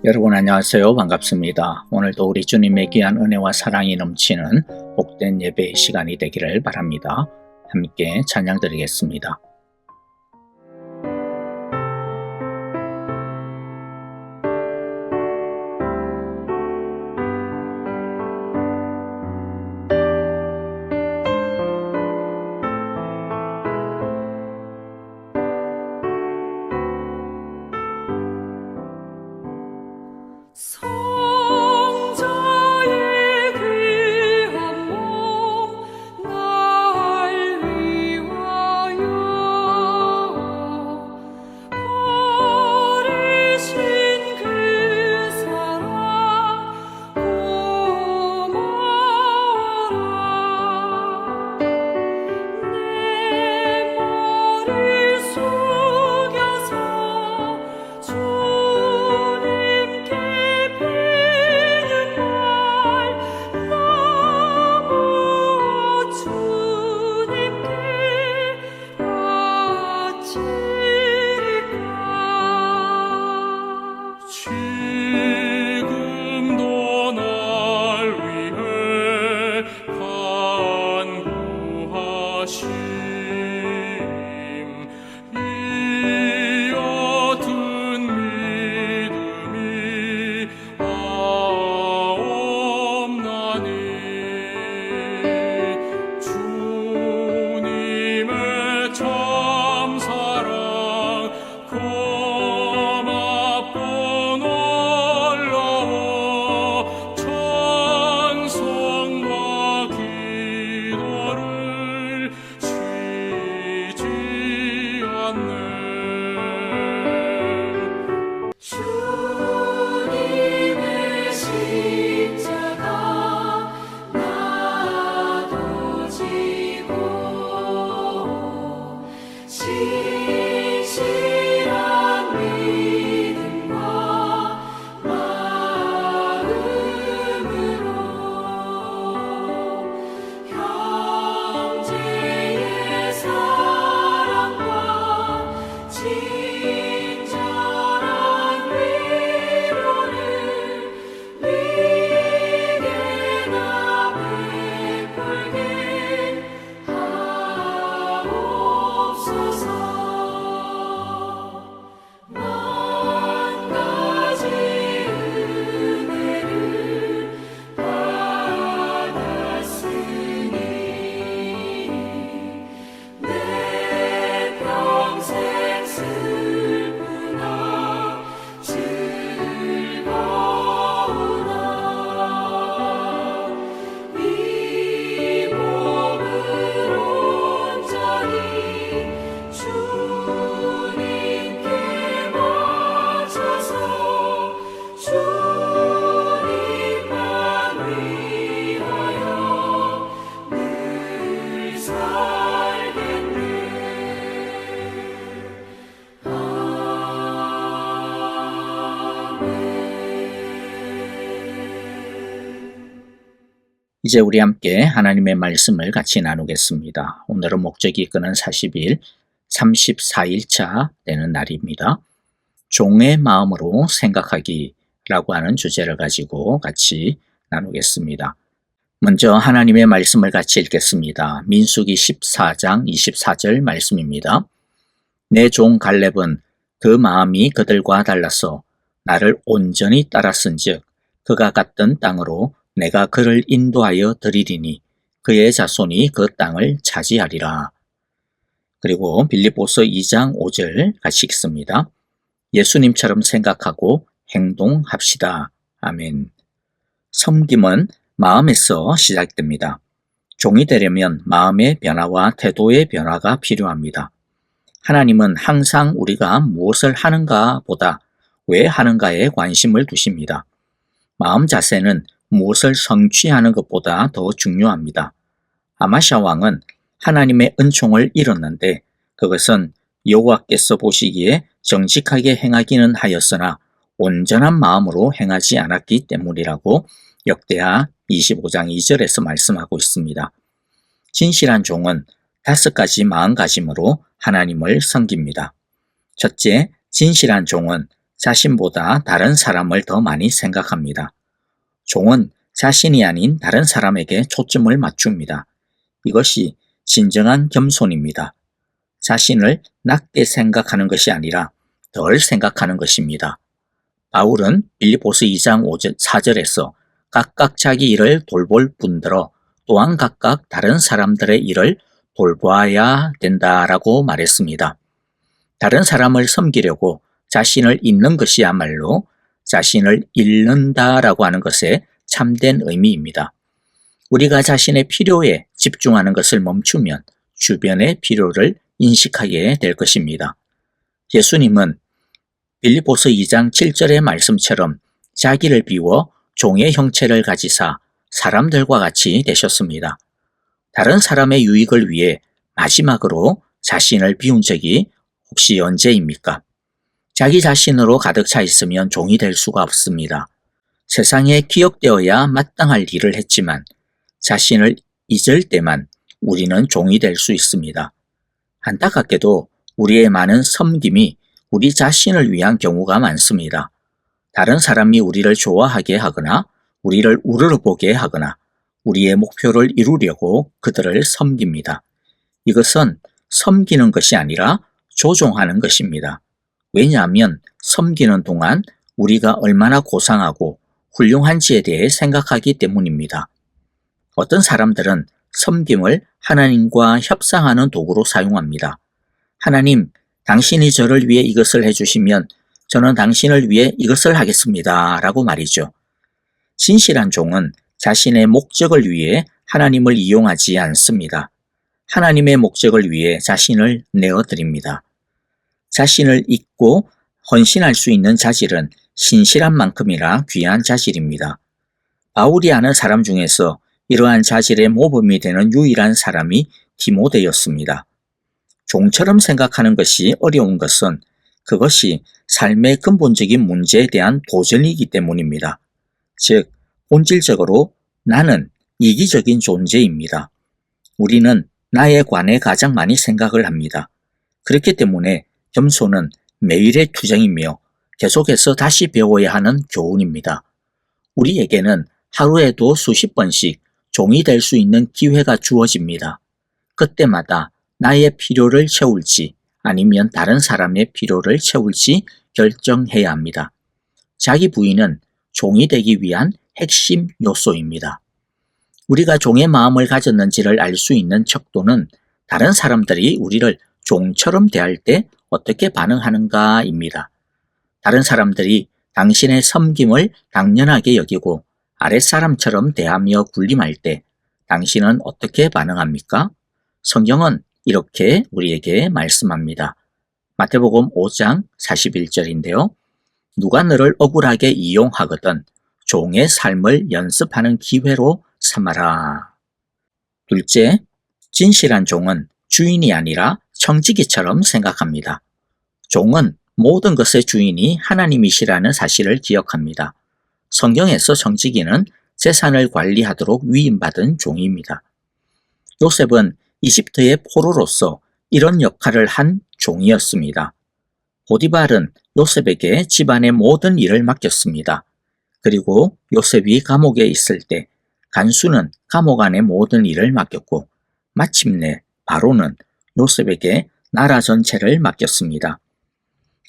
여러분 안녕하세요. 반갑습니다. 오늘도 우리 주님의 귀한 은혜와 사랑이 넘치는 복된 예배의 시간이 되기를 바랍니다. 함께 찬양 드리겠습니다. 성자의 귀한 몸 날 위하여 버리신 그 사랑 고마워라. 내 머리 숙여서 주님께 비는 말 너무 주님께 바치리까. 지금도 날 위해 간구하심 이 옅은 믿음이 없나니 주님의 참사랑 고맙고 놀라워 찬송과 기도를 쉬지 않네. 주님의 십자가 나도 지고 진실한 믿음과 마음으로 형제의 사랑과 친절한 위로를 위게나 베풀게 하옵소서. 만 가지 은혜를 받았으니 내 평생 슬프나 즐거우나 이 몸을 온전히 주님께 바쳐서 주님만 위하여 늘 살겠네. 이제 우리 함께 하나님의 말씀을 같이 나누겠습니다. 오늘은 목적이 이끄는 40일, 34일차 되는 날입니다. 종의 마음으로 생각하기라고 하는 주제를 가지고 같이 나누겠습니다. 먼저 하나님의 말씀을 같이 읽겠습니다. 민수기 14장 24절 말씀입니다. 내 종 갈렙은 그 마음이 그들과 달라서 나를 온전히 따랐은즉 그가 갔던 땅으로 내가 그를 인도하여 드리리니 그의 자손이 그 땅을 차지하리라. 그리고 빌립보서 2장 5절 같이 읽습니다. 예수님처럼 생각하고 행동합시다. 아멘. 섬김은 마음에서 시작됩니다. 종이 되려면 마음의 변화와 태도의 변화가 필요합니다. 하나님은 항상 우리가 무엇을 하는가 보다 왜 하는가에 관심을 두십니다. 마음 자세는 무엇을 성취하는 것보다 더 중요합니다. 아마샤 왕은 하나님의 은총을 잃었는데 그것은 여호와께서 보시기에 정직하게 행하기는 하였으나 온전한 마음으로 행하지 않았기 때문이라고 역대하 25장 2절에서 말씀하고 있습니다. 진실한 종은 5가지 마음가짐으로 하나님을 섬깁니다. 첫째, 진실한 종은 자신보다 다른 사람을 더 많이 생각합니다. 종은 자신이 아닌 다른 사람에게 초점을 맞춥니다. 이것이 진정한 겸손입니다. 자신을 낮게 생각하는 것이 아니라 덜 생각하는 것입니다. 바울은 빌립보서 2장 4절에서 각각 자기 일을 돌볼 뿐더러 또한 각각 다른 사람들의 일을 돌봐야 된다라고 말했습니다. 다른 사람을 섬기려고 자신을 잊는 것이야말로 자신을 잃는다라고 하는 것의 참된 의미입니다. 우리가 자신의 필요에 집중하는 것을 멈추면 주변의 필요를 인식하게 될 것입니다. 예수님은 빌립보서 2장 7절의 말씀처럼 자기를 비워 종의 형체를 가지사 사람들과 같이 되셨습니다. 다른 사람의 유익을 위해 마지막으로 자신을 비운 적이 혹시 언제입니까? 자기 자신으로 가득 차 있으면 종이 될 수가 없습니다. 세상에 기억되어야 마땅할 일을 했지만 자신을 잊을 때만 우리는 종이 될 수 있습니다. 안타깝게도 우리의 많은 섬김이 우리 자신을 위한 경우가 많습니다. 다른 사람이 우리를 좋아하게 하거나 우리를 우러러보게 하거나 우리의 목표를 이루려고 그들을 섬깁니다. 이것은 섬기는 것이 아니라 조종하는 것입니다. 왜냐하면 섬기는 동안 우리가 얼마나 고상하고 훌륭한지에 대해 생각하기 때문입니다. 어떤 사람들은 섬김을 하나님과 협상하는 도구로 사용합니다. 하나님, 당신이 저를 위해 이것을 해주시면 저는 당신을 위해 이것을 하겠습니다. 라고 말이죠. 진실한 종은 자신의 목적을 위해 하나님을 이용하지 않습니다. 하나님의 목적을 위해 자신을 내어드립니다. 자신을 잊고 헌신할 수 있는 자질은 신실한 만큼이나 귀한 자질입니다. 바울이 아는 사람 중에서 이러한 자질의 모범이 되는 유일한 사람이 디모데였습니다. 종처럼 생각하는 것이 어려운 것은 그것이 삶의 근본적인 문제에 대한 도전이기 때문입니다. 즉, 본질적으로 나는 이기적인 존재입니다. 우리는 나에 관해 가장 많이 생각을 합니다. 그렇기 때문에 겸손은 매일의 투쟁이며 계속해서 다시 배워야 하는 교훈입니다. 우리에게는 하루에도 수십 번씩 종이 될 수 있는 기회가 주어집니다. 그때마다 나의 필요를 채울지 아니면 다른 사람의 필요를 채울지 결정해야 합니다. 자기 부인은 종이 되기 위한 핵심 요소입니다. 우리가 종의 마음을 가졌는지를 알 수 있는 척도는 다른 사람들이 우리를 종처럼 대할 때 어떻게 반응하는가입니다. 다른 사람들이 당신의 섬김을 당연하게 여기고 아랫사람처럼 대하며 군림할 때 당신은 어떻게 반응합니까? 성경은 이렇게 우리에게 말씀합니다. 마태복음 5장 41절인데요. 누가 너를 억울하게 이용하거든 종의 삶을 연습하는 기회로 삼아라. 둘째, 진실한 종은 주인이 아니라 청지기처럼 생각합니다. 종은 모든 것의 주인이 하나님이시라는 사실을 기억합니다. 성경에서 청지기는 재산을 관리하도록 위임받은 종입니다. 요셉은 이집트의 포로로서 이런 역할을 한 종이었습니다. 보디발은 요셉에게 집안의 모든 일을 맡겼습니다. 그리고 요셉이 감옥에 있을 때 간수는 감옥 안의 모든 일을 맡겼고 마침내 바로는 요셉에게 나라 전체를 맡겼습니다.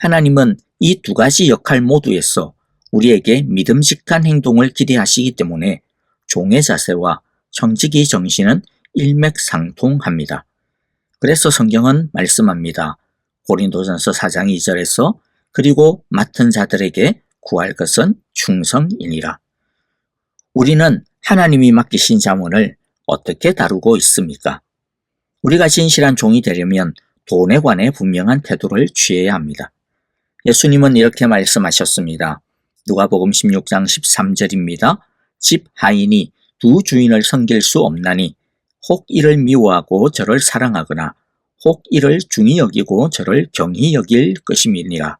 하나님은 이 두 가지 역할 모두에서 우리에게 믿음직한 행동을 기대하시기 때문에 종의 자세와 청지기 정신은 일맥상통합니다. 그래서 성경은 말씀합니다. 고린도전서 4장 2절에서 그리고 맡은 자들에게 구할 것은 충성이니라. 우리는 하나님이 맡기신 자문을 어떻게 다루고 있습니까? 우리가 진실한 종이 되려면 돈에 관해 분명한 태도를 취해야 합니다. 예수님은 이렇게 말씀하셨습니다. 누가복음 16장 13절입니다. 집 하인이 두 주인을 섬길 수 없나니 혹 이를 미워하고 저를 사랑하거나 혹 이를 중히 여기고 저를 경히 여길 것임이니라.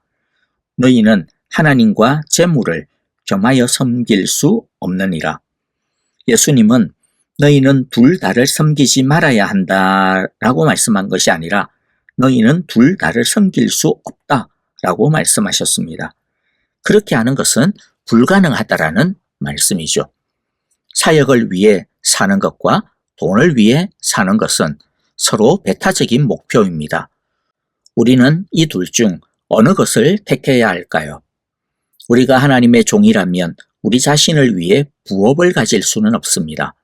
너희는 하나님과 재물을 겸하여 섬길 수 없느니라. 예수님은 너희는 둘 다를 섬기지 말아야 한다라고 말씀한 것이 아니라 너희는 둘 다를 섬길 수 없다라고 말씀하셨습니다. 그렇게 하는 것은 불가능하다라는 말씀이죠. 사역을 위해 사는 것과 돈을 위해 사는 것은 서로 배타적인 목표입니다. 우리는 이 둘 중 어느 것을 택해야 할까요? 우리가 하나님의 종이라면 우리 자신을 위해 부업을 가질 수는 없습니다.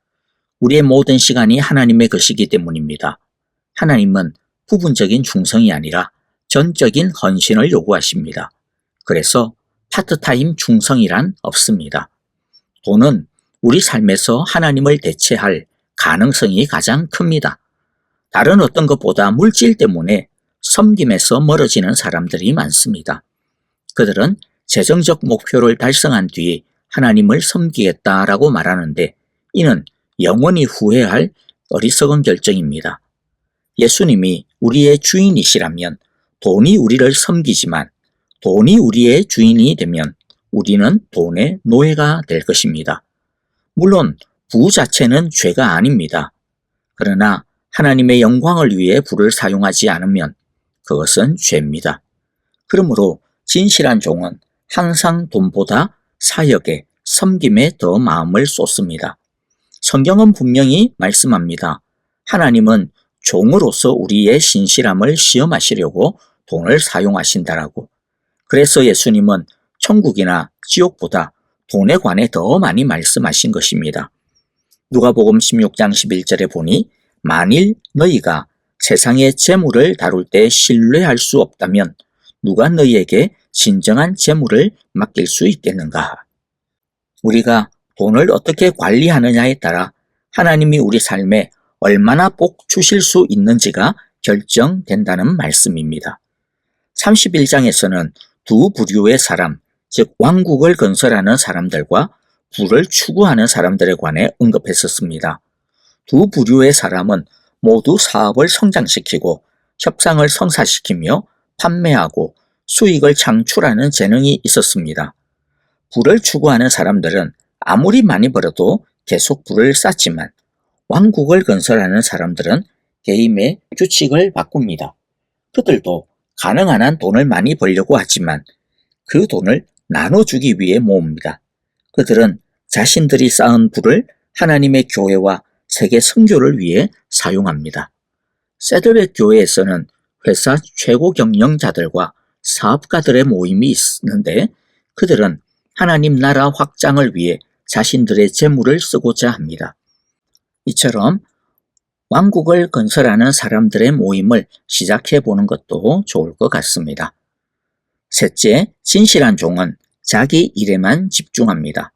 우리의 모든 시간이 하나님의 것이기 때문입니다. 하나님은 부분적인 충성이 아니라 전적인 헌신을 요구하십니다. 그래서 파트타임 충성이란 없습니다. 돈은 우리 삶에서 하나님을 대체할 가능성이 가장 큽니다. 다른 어떤 것보다 물질 때문에 섬김에서 멀어지는 사람들이 많습니다. 그들은 재정적 목표를 달성한 뒤 하나님을 섬기겠다라고 말하는데 이는 영원히 후회할 어리석은 결정입니다. 예수님이 우리의 주인이시라면 돈이 우리를 섬기지만 돈이 우리의 주인이 되면 우리는 돈의 노예가 될 것입니다. 물론 부 자체는 죄가 아닙니다. 그러나 하나님의 영광을 위해 부를 사용하지 않으면 그것은 죄입니다. 그러므로 진실한 종은 항상 돈보다 사역에 섬김에 더 마음을 쏟습니다. 성경은 분명히 말씀합니다. 하나님은 종으로서 우리의 신실함을 시험하시려고 돈을 사용하신다라고. 그래서 예수님은 천국이나 지옥보다 돈에 관해 더 많이 말씀하신 것입니다. 누가복음 16장 11절에 보니 만일 너희가 세상의 재물을 다룰 때 신뢰할 수 없다면 누가 너희에게 진정한 재물을 맡길 수 있겠는가? 우리가 돈을 어떻게 관리하느냐에 따라 하나님이 우리 삶에 얼마나 복 주실 수 있는지가 결정된다는 말씀입니다. 31장에서는 두 부류의 사람, 즉 왕국을 건설하는 사람들과 부를 추구하는 사람들에 관해 언급했었습니다. 두 부류의 사람은 모두 사업을 성장시키고 협상을 성사시키며 판매하고 수익을 창출하는 재능이 있었습니다. 부를 추구하는 사람들은 아무리 많이 벌어도 계속 부를 쌓지만 왕국을 건설하는 사람들은 게임의 규칙을 바꿉니다. 그들도 가능한 한 돈을 많이 벌려고 하지만 그 돈을 나눠주기 위해 모읍니다. 그들은 자신들이 쌓은 부를 하나님의 교회와 세계 선교를 위해 사용합니다. 새들의 교회에서는 회사 최고 경영자들과 사업가들의 모임이 있는데 그들은 하나님 나라 확장을 위해 자신들의 재물을 쓰고자 합니다. 이처럼 왕국을 건설하는 사람들의 모임을 시작해 보는 것도 좋을 것 같습니다. 셋째, 진실한 종은 자기 일에만 집중합니다.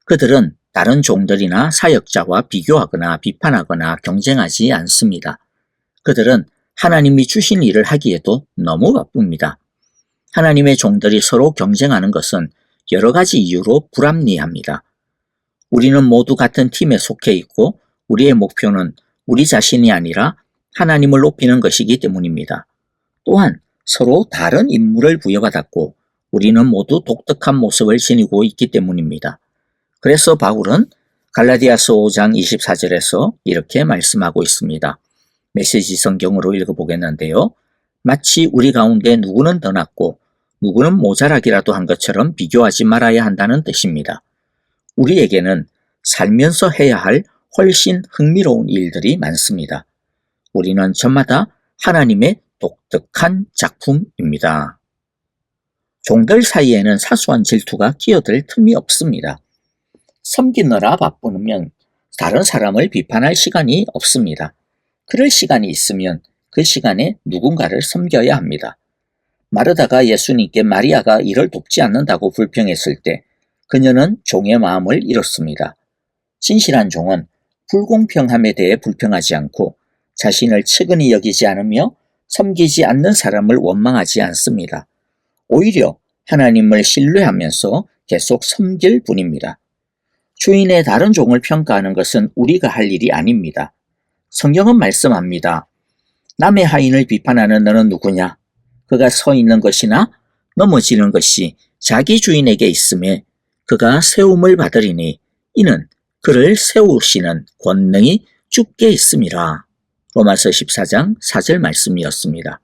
그들은 다른 종들이나 사역자와 비교하거나 비판하거나 경쟁하지 않습니다. 그들은 하나님이 주신 일을 하기에도 너무 바쁩니다. 하나님의 종들이 서로 경쟁하는 것은 여러 가지 이유로 불합리합니다. 우리는 모두 같은 팀에 속해 있고 우리의 목표는 우리 자신이 아니라 하나님을 높이는 것이기 때문입니다. 또한 서로 다른 임무를 부여받았고 우리는 모두 독특한 모습을 지니고 있기 때문입니다. 그래서 바울은 갈라디아서 5장 24절에서 이렇게 말씀하고 있습니다. 메시지 성경으로 읽어보겠는데요. 마치 우리 가운데 누구는 더 낫고 누구는 모자라기라도 한 것처럼 비교하지 말아야 한다는 뜻입니다. 우리에게는 살면서 해야 할 훨씬 흥미로운 일들이 많습니다. 우리는 저마다 하나님의 독특한 작품입니다. 종들 사이에는 사소한 질투가 끼어들 틈이 없습니다. 섬기느라 바쁘면 다른 사람을 비판할 시간이 없습니다. 그럴 시간이 있으면 그 시간에 누군가를 섬겨야 합니다. 마르다가 예수님께 마리아가 일을 돕지 않는다고 불평했을 때 그녀는 종의 마음을 잃었습니다. 진실한 종은 불공평함에 대해 불평하지 않고 자신을 측은히 여기지 않으며 섬기지 않는 사람을 원망하지 않습니다. 오히려 하나님을 신뢰하면서 계속 섬길 뿐입니다. 주인의 다른 종을 평가하는 것은 우리가 할 일이 아닙니다. 성경은 말씀합니다. 남의 하인을 비판하는 너는 누구냐? 그가 서 있는 것이나 넘어지는 것이 자기 주인에게 있음에 그가 세움을 받으리니 이는 그를 세우시는 권능이 주께 있음이라. 로마서 14장 4절 말씀이었습니다.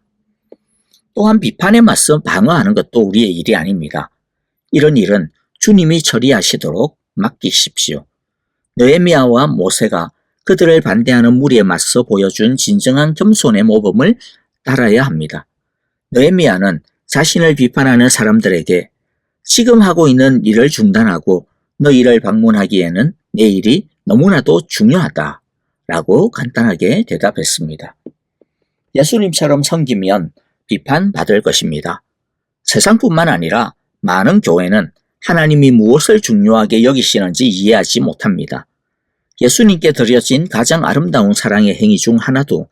또한 비판에 맞서 방어하는 것도 우리의 일이 아닙니다. 이런 일은 주님이 처리하시도록 맡기십시오. 느헤미야와 모세가 그들을 반대하는 무리에 맞서 보여준 진정한 겸손의 모범을 따라야 합니다. 느헤미야는 자신을 비판하는 사람들에게 지금 하고 있는 일을 중단하고 너희를 방문하기에는 내 일이 너무나도 중요하다 라고 간단하게 대답했습니다. 예수님처럼 섬기면 비판받을 것입니다. 세상뿐만 아니라 많은 교회는 하나님이 무엇을 중요하게 여기시는지 이해하지 못합니다. 예수님께 드려진 가장 아름다운 사랑의 행위 중 하나도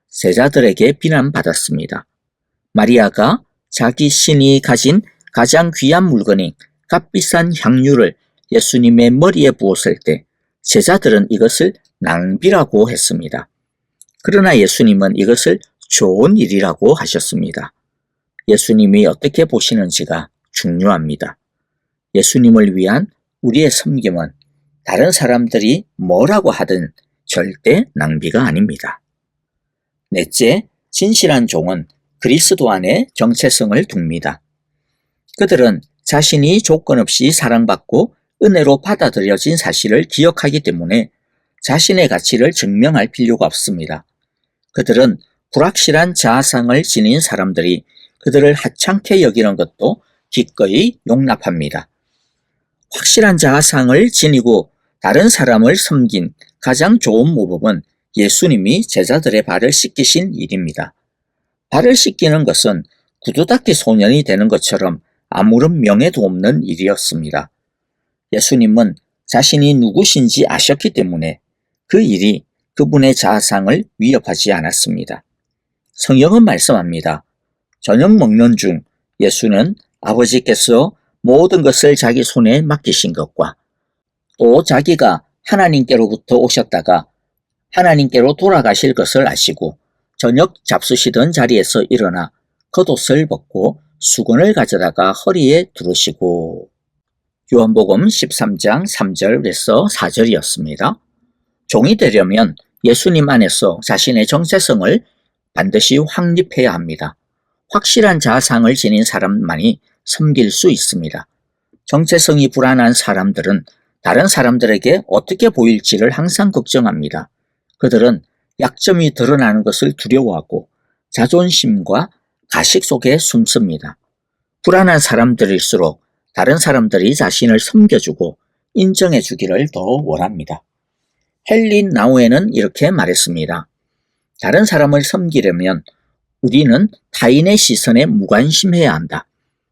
제자들에게 비난받았습니다. 마리아가 자기 신이 가진 가장 귀한 물건인 값비싼 향유를 예수님의 머리에 부었을 때 제자들은 이것을 낭비라고 했습니다. 그러나 예수님은 이것을 좋은 일이라고 하셨습니다. 예수님이 어떻게 보시는지가 중요합니다. 예수님을 위한 우리의 섬김은 다른 사람들이 뭐라고 하든 절대 낭비가 아닙니다. 넷째, 진실한 종은 그리스도 안에 정체성을 둡니다. 그들은 자신이 조건 없이 사랑받고 은혜로 받아들여진 사실을 기억하기 때문에 자신의 가치를 증명할 필요가 없습니다. 그들은 불확실한 자아상을 지닌 사람들이 그들을 하찮게 여기는 것도 기꺼이 용납합니다. 확실한 자아상을 지니고 다른 사람을 섬긴 가장 좋은 모범은 예수님이 제자들의 발을 씻기신 일입니다. 발을 씻기는 것은 구두 닦기 소년이 되는 것처럼 아무런 명예도 없는 일이었습니다. 예수님은 자신이 누구신지 아셨기 때문에 그 일이 그분의 자아상을 위협하지 않았습니다. 성경은 말씀합니다. 저녁 먹는 중 예수는 아버지께서 모든 것을 자기 손에 맡기신 것과 또 자기가 하나님께로부터 오셨다가 하나님께로 돌아가실 것을 아시고 저녁 잡수시던 자리에서 일어나 겉옷을 벗고 수건을 가져다가 허리에 두르시고 요한복음 13장 3절에서 4절이었습니다. 종이 되려면 예수님 안에서 자신의 정체성을 반드시 확립해야 합니다. 확실한 자아상을 지닌 사람만이 섬길 수 있습니다. 정체성이 불안한 사람들은 다른 사람들에게 어떻게 보일지를 항상 걱정합니다. 그들은 약점이 드러나는 것을 두려워하고 자존심과 가식 속에 숨습니다. 불안한 사람들일수록 다른 사람들이 자신을 섬겨주고 인정해주기를 더 원합니다. 헨리 나우에는 이렇게 말했습니다. 다른 사람을 섬기려면 우리는 타인의 시선에 무관심해야 한다.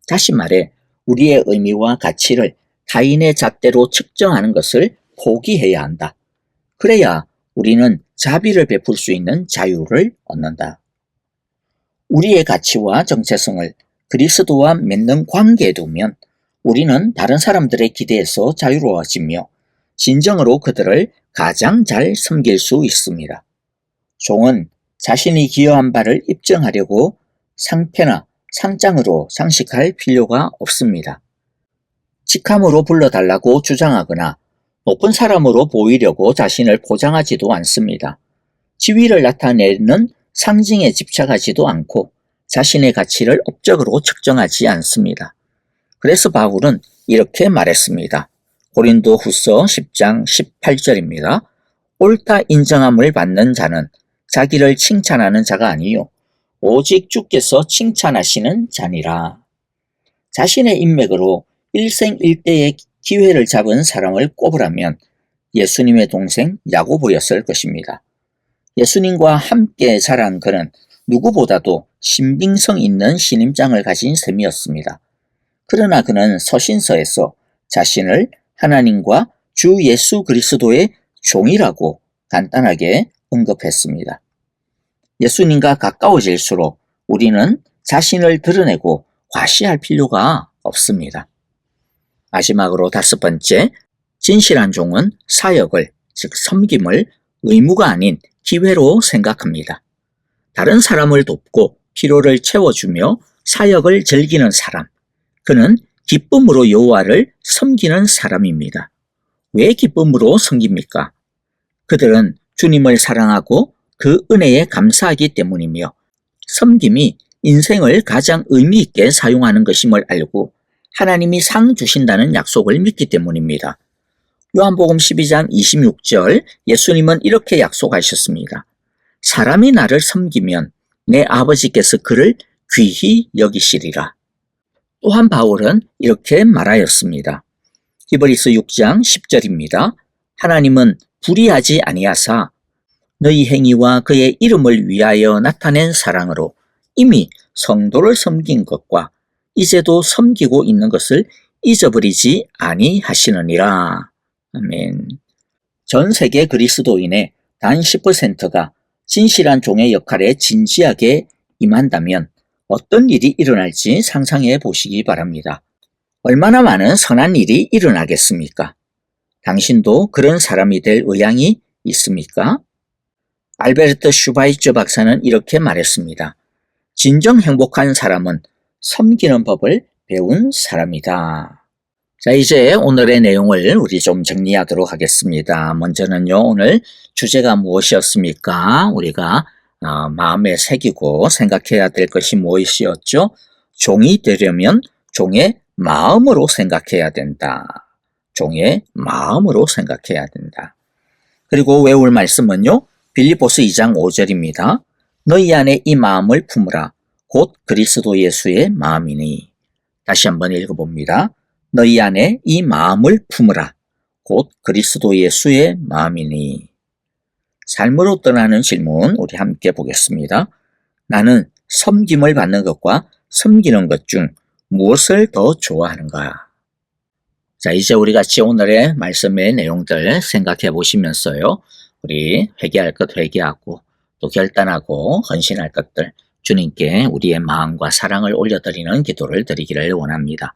다시 말해 우리의 의미와 가치를 타인의 잣대로 측정하는 것을 포기해야 한다. 그래야 우리는 자비를 베풀 수 있는 자유를 얻는다. 우리의 가치와 정체성을 그리스도와 맺는 관계에 두면 우리는 다른 사람들의 기대에서 자유로워지며 진정으로 그들을 가장 잘 섬길 수 있습니다. 종은 자신이 기여한 바를 입증하려고 상패나 상장으로 장식할 필요가 없습니다. 직함으로 불러달라고 주장하거나 높은 사람으로 보이려고 자신을 포장하지도 않습니다. 지위를 나타내는 상징에 집착하지도 않고 자신의 가치를 업적으로 측정하지 않습니다. 그래서 바울은 이렇게 말했습니다. 고린도 후서 10장 18절입니다. 옳다 인정함을 받는 자는 자기를 칭찬하는 자가 아니요 오직 주께서 칭찬하시는 자니라. 자신의 인맥으로 일생일대의 기회를 잡은 사람을 꼽으라면 예수님의 동생 야고보였을 것입니다. 예수님과 함께 자란 그는 누구보다도 신빙성 있는 신임장을 가진 셈이었습니다. 그러나 그는 서신서에서 자신을 하나님과 주 예수 그리스도의 종이라고 간단하게 언급했습니다. 예수님과 가까워질수록 우리는 자신을 드러내고 과시할 필요가 없습니다. 마지막으로 5번째, 진실한 종은 사역을, 즉 섬김을 의무가 아닌 기회로 생각합니다. 다른 사람을 돕고 필요를 채워주며 사역을 즐기는 사람, 그는 기쁨으로 여호와를 섬기는 사람입니다. 왜 기쁨으로 섬깁니까? 그들은 주님을 사랑하고 그 은혜에 감사하기 때문이며 섬김이 인생을 가장 의미 있게 사용하는 것임을 알고 하나님이 상 주신다는 약속을 믿기 때문입니다. 요한복음 12장 26절 예수님은 이렇게 약속하셨습니다. 사람이 나를 섬기면 내 아버지께서 그를 귀히 여기시리라. 또한 바울은 이렇게 말하였습니다. 히브리서 6장 10절입니다. 하나님은 불의하지 아니하사 너희 행위와 그의 이름을 위하여 나타낸 사랑으로 이미 성도를 섬긴 것과 이제도 섬기고 있는 것을 잊어버리지 아니하시느니라. 아멘. 전 세계 그리스도인의 단 10%가 진실한 종의 역할에 진지하게 임한다면 어떤 일이 일어날지 상상해 보시기 바랍니다. 얼마나 많은 선한 일이 일어나겠습니까? 당신도 그런 사람이 될 의향이 있습니까? 알베르트 슈바이처 박사는 이렇게 말했습니다. 진정 행복한 사람은 섬기는 법을 배운 사람이다. 자, 이제 오늘의 내용을 우리 좀 정리하도록 하겠습니다. 먼저는요, 오늘 주제가 무엇이었습니까? 우리가 마음에 새기고 생각해야 될 것이 무엇이었죠? 종이 되려면 종의 마음으로 생각해야 된다. 종의 마음으로 생각해야 된다. 그리고 외울 말씀은요, 빌립보서 2장 5절입니다. 너희 안에 이 마음을 품으라. 곧 그리스도 예수의 마음이니. 다시 한번 읽어봅니다. 너희 안에 이 마음을 품으라. 곧 그리스도 예수의 마음이니. 삶으로 떠나는 질문 우리 함께 보겠습니다. 나는 섬김을 받는 것과 섬기는 것 중 무엇을 더 좋아하는가? 자, 이제 우리 같이 오늘의 말씀의 내용들 생각해 보시면서요. 우리 회개할 것 회개하고 또 결단하고 헌신할 것들 주님께 우리의 마음과 사랑을 올려드리는 기도를 드리기를 원합니다.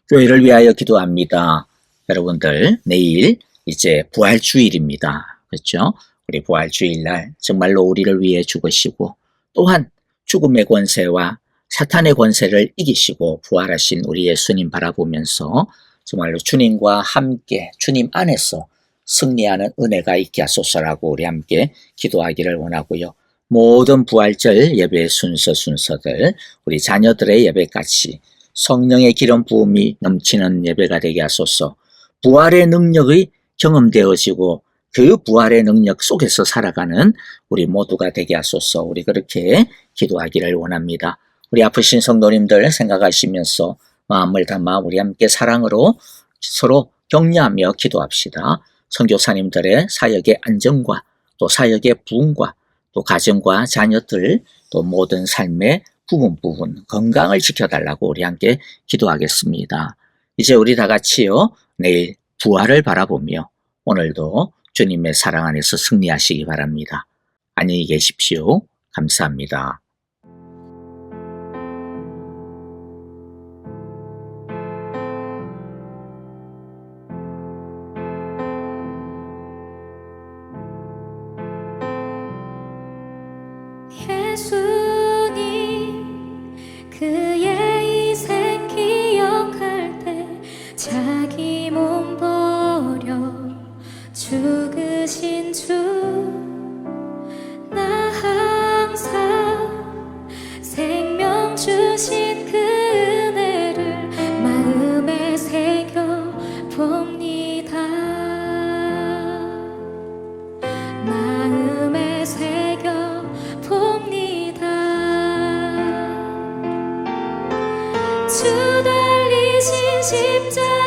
교회를 위하여 기도합니다. 여러분들 내일 이제 부활주일입니다. 그렇죠? 우리 부활주일날 정말로 우리를 위해 죽으시고 또한 죽음의 권세와 사탄의 권세를 이기시고 부활하신 우리 예수님 바라보면서 정말로 주님과 함께 주님 안에서 승리하는 은혜가 있게 하소서라고 우리 함께 기도하기를 원하고요. 모든 부활절 예배 순서들 우리 자녀들의 예배까지 성령의 기름 부음이 넘치는 예배가 되게 하소서. 부활의 능력이 경험되어지고 그 부활의 능력 속에서 살아가는 우리 모두가 되게 하소서. 우리 그렇게 기도하기를 원합니다. 우리 아프신 성도님들 생각하시면서 마음을 담아 우리 함께 사랑으로 서로 격려하며 기도합시다. 선교사님들의 사역의 안정과 또 사역의 부흥과 또 가정과 자녀들 또 모든 삶의 부분 건강을 지켜달라고 우리 함께 기도하겠습니다. 이제 우리 다 같이요 내일 부활을 바라보며 오늘도 주님의 사랑 안에서 승리하시기 바랍니다. 안녕히 계십시오. 감사합니다. 예수님 그의 희생 기억할 때 자기 몸 버려 죽으신 주 나 항상 생명 주신 그 은혜를 마음에 새겨 봅니다. 마음에 새겨 봅니다. 주 달리신 십자가